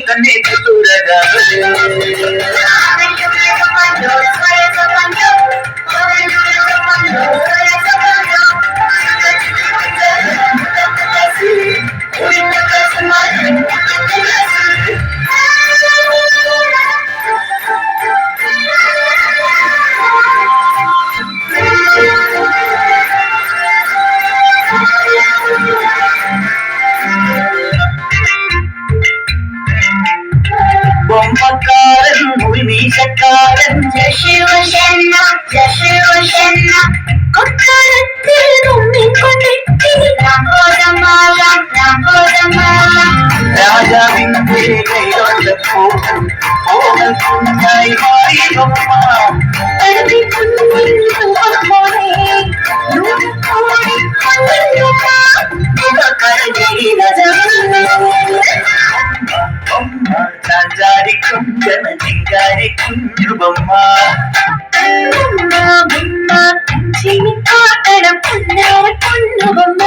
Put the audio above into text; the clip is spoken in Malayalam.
కన్నే చూడగా ബൊമ്മക്കാരൻ മുറിമീശക്കാരൻ ശിവശന്ന ശിവശന്ന കൊട്ടാരത്തിൽ തുമ്മിക്കൊണ്ടെത്തി രാഘോദമാകാം രാഘോദമാകാം രാജാവിന്റെ കൈകൊണ്ടപ്പോ ഓമൽ കുഞ്ഞായി മാറി ബൊമ്മ ചാഞ്ചാരിക്കും ജനചിങ്കാരിക്കും രൂപമ്മ കാട്ടണം പൊന്നുബൊമ്മ